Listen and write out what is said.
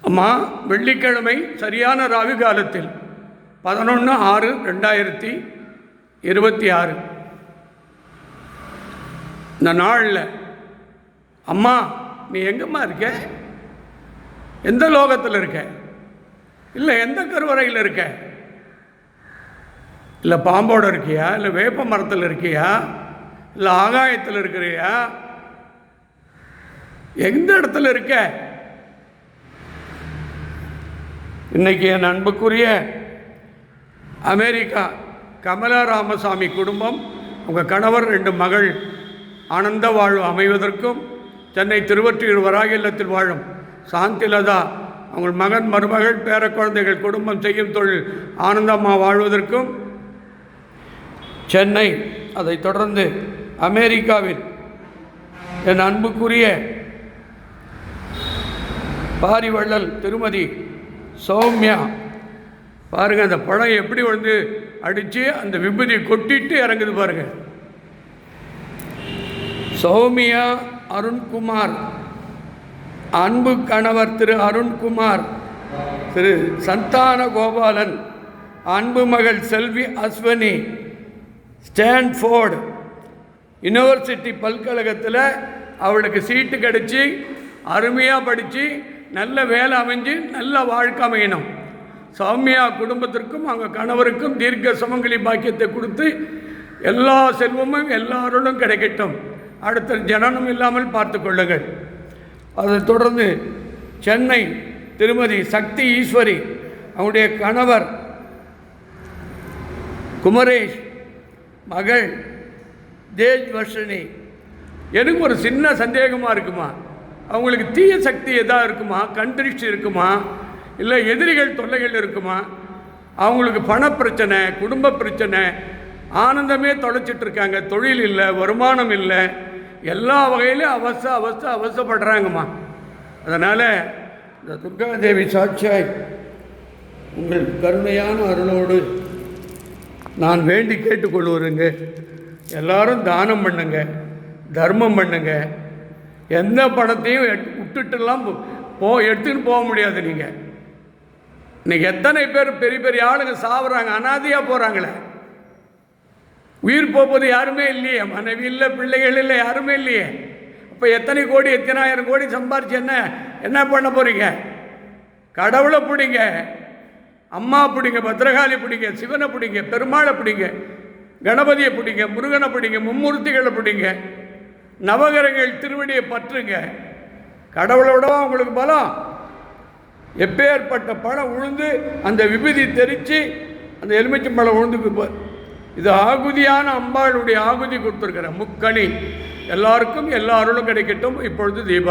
அம்மா, வெள்ளிக்கிழமை சரியான ராகு காலத்தில் 11/6/2026 இந்த நாளில் அம்மா நீ எங்கம்மா இருக்க? எந்த லோகத்தில் இருக்க? இல்லை எந்த கருவறையில் இருக்க? இல்லை பாம்போடு இருக்கியா? இல்லை வேப்ப மரத்தில் இருக்கியா? இல்லை ஆகாயத்தில் இருக்கிறியா? எந்த இடத்துல இருக்க? இன்றைக்கி என் அன்புக்குரிய அமெரிக்கா கமலா ராமசாமி குடும்பம், உங்கள் கணவர் 2 மகள் ஆனந்த வாழ்வு அமைவதற்கும், சென்னை திருவொற்றியூர் வராக இல்லத்தில் வாழும் சாந்திலதா அவங்க மகன் மருமகள் பேர குழந்தைகள் குடும்பம் செய்யும் தொழில் ஆனந்தமாக வாழ்வதற்கும், சென்னை அதைத் தொடர்ந்து அமெரிக்காவில் என் அன்புக்குரிய பாரிவள்ளல் திருமதி சௌமியா, பாருங்கள் அந்த பழம் எப்படி வந்து அடித்து அந்த விபூதி கொட்டிட்டு இறங்குது பாருங்கள். சௌமியா அருண்குமார், அன்பு கணவர் திரு அருண்குமார், திரு சந்தான கோபாலன், அன்பு மகள் செல்வி அஸ்வனி, ஸ்டான்ஃபோர்டு யூனிவர்சிட்டி பல்கழகத்தில் அவளுக்கு சீட்டு கிடச்சி அருமையாக படித்து நல்ல வேலை அமைஞ்சு நல்ல வாழ்க்கை அமையணும். சௌமியா குடும்பத்திற்கும் அவங்க கணவருக்கும் தீர்க்க சுமங்கலி பாக்கியத்தை கொடுத்து எல்லா செல்வமும் எல்லாரோடும் கிடைக்கட்டும். அடுத்த ஜனனம் இல்லாமல் பார்த்து கொள்ளுங்கள். அதைத் தொடர்ந்து சென்னை திருமதி சக்தி ஈஸ்வரி, அவருடைய கணவர் குமரேஷ், மகள் தேஜ் வர்ஷினி. எனக்கு ஒரு சின்ன சந்தேகமாக இருக்குமா, அவங்களுக்கு தீய சக்தி எதாவது இருக்குமா? கண்திருஷ்டி இருக்குமா? இல்லை எதிரிகள் தொல்லைகள் இருக்குமா? அவங்களுக்கு பணப்பிரச்சனை, குடும்ப பிரச்சனை, ஆனந்தமே தொலைச்சிட்ருக்காங்க, தொழில் இல்லை, வருமானம் இல்லை, எல்லா வகையிலும் அவசப்படுறாங்கம்மா. அதனால் இந்த துர்காதேவி சாட்சியாய் உங்கள் கருணையான அருளோடு நான் வேண்டி கேட்டுக்கொள்வருங்க. எல்லாரும் தானம் பண்ணுங்க, தர்மம் பண்ணுங்க. எந்த பணத்தையும் விட்டுட்டுலாம் எடுத்துன்னு போக முடியாது. நீங்கள் இன்றைக்கி எத்தனை பேர் பெரிய பெரிய ஆளுங்க சாப்பிட்றாங்க, அனாதையாக போகிறாங்களே. உயிர் போவது யாருமே இல்லையே, மனைவி இல்லை, பிள்ளைகள் இல்லை, யாருமே இல்லையே. அப்போ எத்தனை கோடி, எத்தனாயிரம் கோடி சம்பாரிச்சு என்ன பண்ண போகிறீங்க? கடவுளை பிடிங்க, அம்மா பிடிங்க, பத்ரகாளி பிடிங்க, சிவனை பிடிங்க, பெருமாளை பிடிங்க, கணபதியை பிடிங்க, முருகனை பிடிங்க, மும்மூர்த்திகளை பிடிங்க, நவகிரகங்கள் திருவடியை பற்றுங்க. கடவுளோடவா உங்களுக்கு பலம்? எப்பேற்பட்ட பழம் உழுந்து அந்த விபூதி தெரித்து அந்த எலுமிச்சம் பழம் உழுந்து இது ஆகுதியான அம்பாளுடைய ஆகுதி கொடுத்துருக்கிற முக்கணி. எல்லாருக்கும் எல்லா அருளும் கிடைக்கட்டும். இப்பொழுது தீபாவளி.